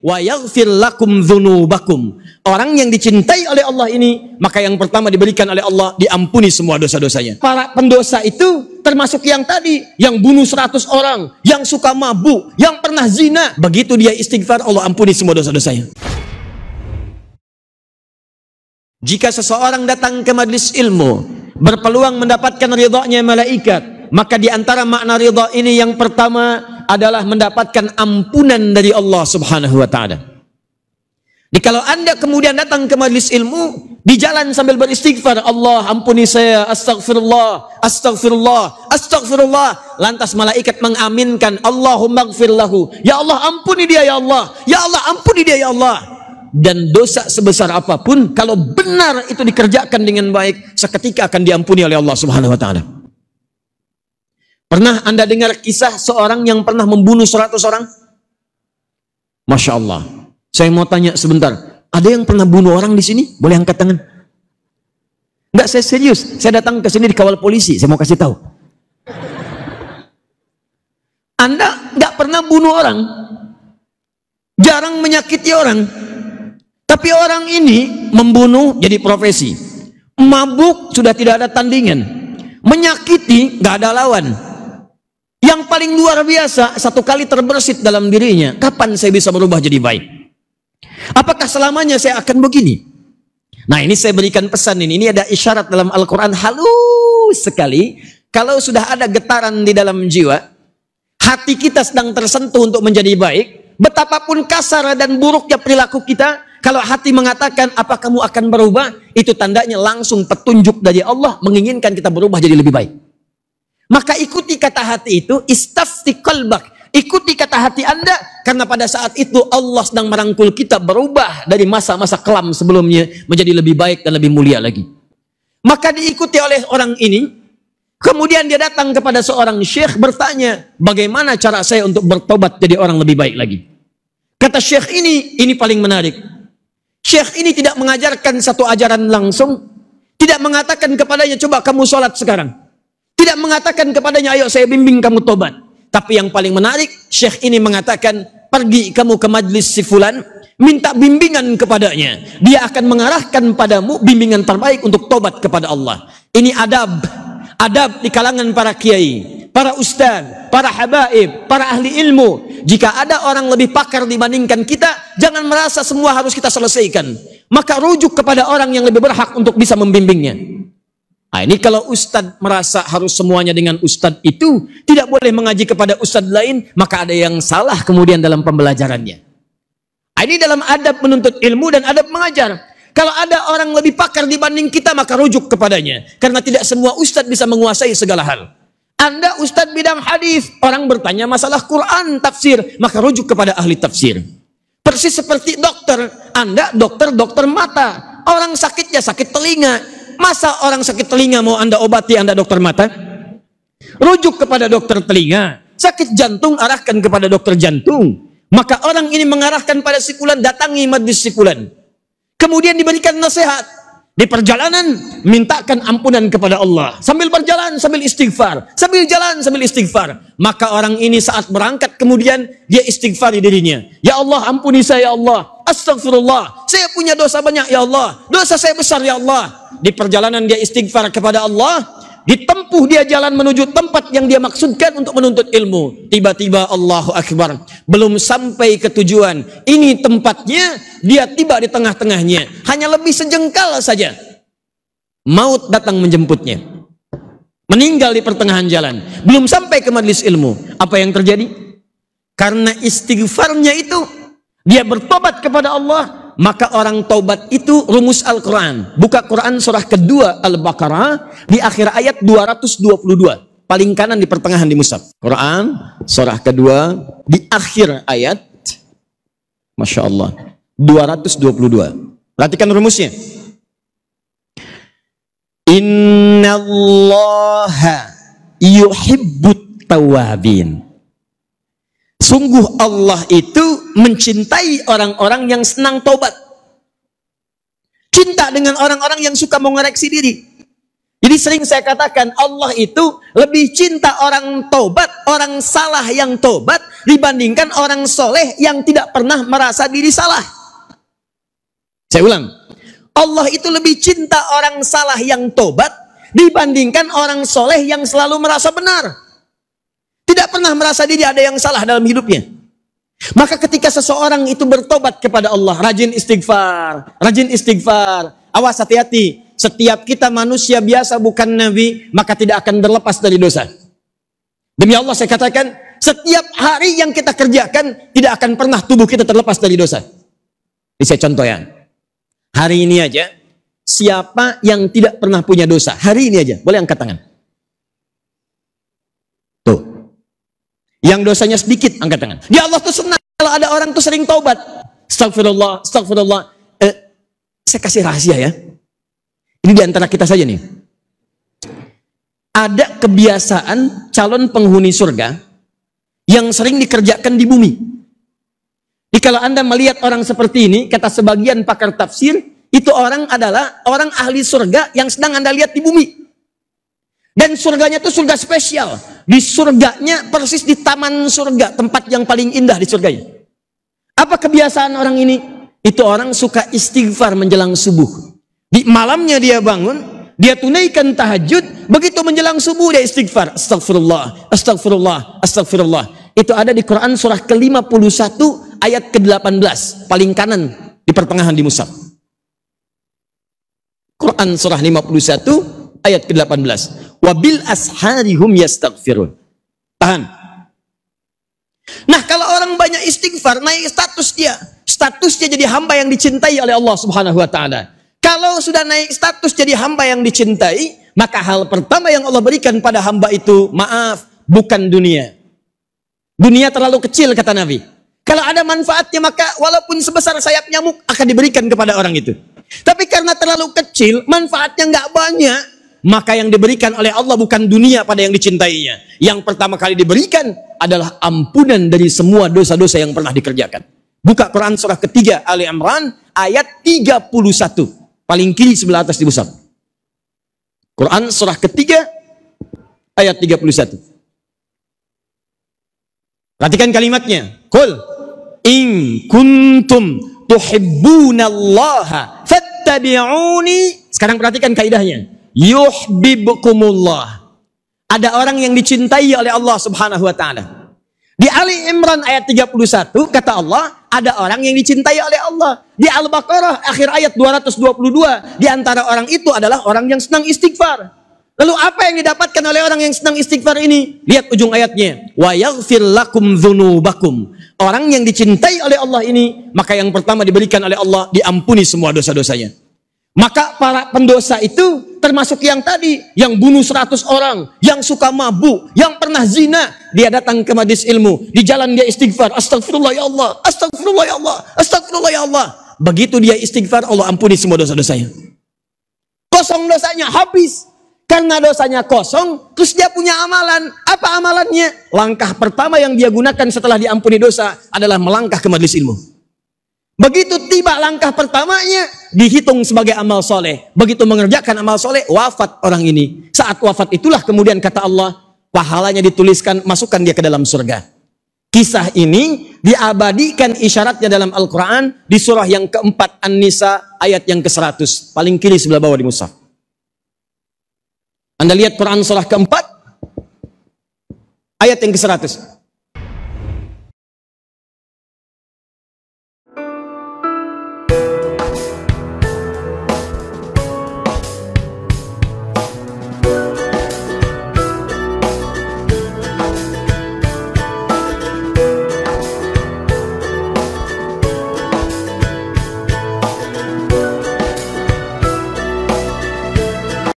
wa yaghfir lakum dzunubakum. Orang yang dicintai oleh Allah ini, maka yang pertama diberikan oleh Allah, diampuni semua dosa-dosanya. Para pendosa itu termasuk yang tadi, yang bunuh 100 orang, yang suka mabuk, yang pernah zina. Begitu dia istighfar, Allah ampuni semua dosa-dosanya. Jika seseorang datang ke majlis ilmu, berpeluang mendapatkan ridhonya malaikat, maka di antara makna ridha ini yang pertama adalah mendapatkan ampunan dari Allah Subhanahu wa taala. Jadi kalau Anda kemudian datang ke majlis ilmu, di jalan sambil beristighfar, Allah ampuni saya, astagfirullah, astagfirullah, astagfirullah. Lantas malaikat mengaminkan, Allahumma gfir lahu. Ya Allah ampuni dia ya Allah. Ya Allah ampuni dia ya Allah. Dan dosa sebesar apapun, kalau benar itu dikerjakan dengan baik, seketika akan diampuni oleh Allah Subhanahu wa taala. Pernah Anda dengar kisah seorang yang pernah membunuh 100 orang? Masya Allah. Saya mau tanya sebentar, ada yang pernah bunuh orang di sini? Boleh angkat tangan? Enggak, saya serius. Saya datang ke sini dikawal polisi. Saya mau kasih tahu. Anda enggak pernah bunuh orang, jarang menyakiti orang, tapi orang ini membunuh jadi profesi. Mabuk sudah tidak ada tandingan, menyakiti enggak ada lawan. Yang paling luar biasa, satu kali terbersit dalam dirinya, kapan saya bisa berubah jadi baik? Apakah selamanya saya akan begini? Nah, ini saya berikan pesan ini ada isyarat dalam Al-Quran halus sekali. Kalau sudah ada getaran di dalam jiwa, hati kita sedang tersentuh untuk menjadi baik, betapapun kasar dan buruknya perilaku kita, kalau hati mengatakan apa kamu akan berubah, itu tandanya langsung petunjuk dari Allah menginginkan kita berubah jadi lebih baik. Maka ikuti kata hati itu, istafti qalbak. Ikuti kata hati Anda, karena pada saat itu Allah sedang merangkul kita berubah dari masa-masa kelam sebelumnya menjadi lebih baik dan lebih mulia lagi. Maka diikuti oleh orang ini. Kemudian dia datang kepada seorang syekh bertanya, bagaimana cara saya untuk bertobat jadi orang lebih baik lagi? Kata syekh ini paling menarik. Syekh ini tidak mengajarkan satu ajaran langsung, tidak mengatakan kepadanya coba kamu sholat sekarang, tidak mengatakan kepadanya ayo saya bimbing kamu tobat. Tapi yang paling menarik, syekh ini mengatakan, pergi kamu ke majlis si fulan, minta bimbingan kepadanya. Dia akan mengarahkan padamu bimbingan terbaik untuk tobat kepada Allah. Ini adab. Adab di kalangan para kiai, para ustaz, para habaib, para ahli ilmu. Jika ada orang lebih pakar dibandingkan kita, jangan merasa semua harus kita selesaikan. Maka rujuk kepada orang yang lebih berhak untuk bisa membimbingnya. Nah, ini kalau ustadz merasa harus semuanya dengan ustadz itu, tidak boleh mengaji kepada ustadz lain, maka ada yang salah kemudian dalam pembelajarannya. Nah, ini dalam adab menuntut ilmu dan adab mengajar. Kalau ada orang lebih pakar dibanding kita, maka rujuk kepadanya. Karena tidak semua ustadz bisa menguasai segala hal. Anda ustadz bidang hadis, orang bertanya masalah Quran, tafsir, maka rujuk kepada ahli tafsir. Persis seperti dokter, Anda dokter mata, orang sakitnya sakit telinga. Masa orang sakit telinga mau Anda obati, Anda dokter mata? Rujuk kepada dokter telinga. Sakit jantung, arahkan kepada dokter jantung. Maka orang ini mengarahkan pada si fulan, datangi majlis si fulan. Kemudian diberikan nasihat. Di perjalanan, mintakan ampunan kepada Allah. Sambil berjalan, sambil istighfar. Sambil jalan, sambil istighfar. Maka orang ini saat berangkat, kemudian dia istighfar di dirinya. Ya Allah, ampuni saya ya Allah. Astagfirullah. Saya punya dosa banyak ya Allah. Dosa saya besar ya Allah. Di perjalanan dia istighfar kepada Allah. Ditempuh dia jalan menuju tempat yang dia maksudkan untuk menuntut ilmu. Tiba-tiba Allahu Akbar. Belum sampai ke tujuan. Ini tempatnya, dia tiba di tengah-tengahnya. Hanya lebih sejengkal saja. Maut datang menjemputnya. Meninggal di pertengahan jalan. Belum sampai ke majlis ilmu. Apa yang terjadi? Karena istighfarnya itu, dia bertobat kepada Allah. Maka orang taubat itu rumus Al-Quran. Buka Quran surah kedua Al-Baqarah di akhir ayat 222. Paling kanan di pertengahan di mushaf. Quran surah kedua di akhir ayat, Masya Allah, 222. Perhatikan rumusnya. Innallaha yuhibbut tawabin. Sungguh Allah itu mencintai orang-orang yang senang taubat. Cinta dengan orang-orang yang suka mengoreksi diri. Jadi sering saya katakan Allah itu lebih cinta orang tobat, orang salah yang tobat dibandingkan orang soleh yang tidak pernah merasa diri salah. Saya ulang, Allah itu lebih cinta orang salah yang tobat dibandingkan orang soleh yang selalu merasa benar. Tidak pernah merasa diri ada yang salah dalam hidupnya. Maka ketika seseorang itu bertobat kepada Allah, rajin istighfar, awas hati-hati. Setiap kita manusia biasa bukan nabi, maka tidak akan berlepas dari dosa. Demi Allah saya katakan, setiap hari yang kita kerjakan tidak akan pernah tubuh kita terlepas dari dosa. Ini saya contoh ya. Hari ini aja, siapa yang tidak pernah punya dosa? Hari ini aja, boleh angkat tangan. Tuh. Yang dosanya sedikit, angkat tangan. Ya Allah tuh senang kalau ada orang tuh sering taubat. Astagfirullah, astagfirullah. Saya kasih rahasia ya. Ini diantara kita saja nih. Ada kebiasaan calon penghuni surga yang sering dikerjakan di bumi. Jadi kalau Anda melihat orang seperti ini, kata sebagian pakar tafsir, itu orang adalah orang ahli surga yang sedang Anda lihat di bumi. Dan surganya itu surga spesial. Di surganya persis di taman surga, tempat yang paling indah di surganya. Apa kebiasaan orang ini? Itu orang suka istighfar menjelang subuh. Di malamnya dia bangun, dia tunaikan tahajud, begitu menjelang subuh dia istighfar. Astagfirullah, astagfirullah, astagfirullah. Itu ada di Quran surah ke-51 ayat ke-18, paling kanan di pertengahan di mushaf. Quran surah 51 ayat ke-18. Wabil asharihum yastaghfirun. Tahan. Nah, kalau orang banyak istighfar, naik status dia. Statusnya jadi hamba yang dicintai oleh Allah Subhanahu wa taala. Kalau sudah naik status jadi hamba yang dicintai, maka hal pertama yang Allah berikan pada hamba itu, maaf, bukan dunia. Dunia terlalu kecil kata Nabi. Kalau ada manfaatnya maka walaupun sebesar sayap nyamuk akan diberikan kepada orang itu. Tapi karena terlalu kecil, manfaatnya nggak banyak, maka yang diberikan oleh Allah bukan dunia pada yang dicintainya. Yang pertama kali diberikan adalah ampunan dari semua dosa-dosa yang pernah dikerjakan. Buka Quran surah ketiga Ali Imran ayat 31. Paling kiri sebelah atas di mushaf. Quran surah ketiga ayat 31. Perhatikan kalimatnya. Qul in kuntum tuhibbunallaha fattabi'uni. Sekarang perhatikan kaidahnya. Yuhibbukumullah. Ada orang yang dicintai oleh Allah Subhanahu wa taala. Di Ali Imran ayat 31 kata Allah, ada orang yang dicintai oleh Allah. Di Al-Baqarah akhir ayat 222, di antara orang itu adalah orang yang senang istighfar. Lalu apa yang didapatkan oleh orang yang senang istighfar ini? Lihat ujung ayatnya. Wa yaghfir lakum dzunubakum. Orang yang dicintai oleh Allah ini, maka yang pertama diberikan oleh Allah, diampuni semua dosa-dosanya. Maka para pendosa itu termasuk yang tadi, yang bunuh 100 orang, yang suka mabuk, yang pernah zina, dia datang ke majelis ilmu, di jalan dia istighfar, astagfirullah ya Allah, astagfirullah ya Allah, astagfirullah ya Allah. Begitu dia istighfar, Allah ampuni semua dosa-dosanya. Kosong dosanya, habis. Karena dosanya kosong, terus dia punya amalan. Apa amalannya? Langkah pertama yang dia gunakan setelah diampuni dosa adalah melangkah ke majelis ilmu. Begitu tiba langkah pertamanya, dihitung sebagai amal soleh. Begitu mengerjakan amal soleh, wafat orang ini. Saat wafat itulah kemudian kata Allah, pahalanya dituliskan, masukkan dia ke dalam surga. Kisah ini diabadikan isyaratnya dalam Al-Quran di surah yang keempat An-Nisa ayat yang ke-100. Paling kiri sebelah bawah di mushaf. Anda lihat Quran surah keempat ayat yang ke-100.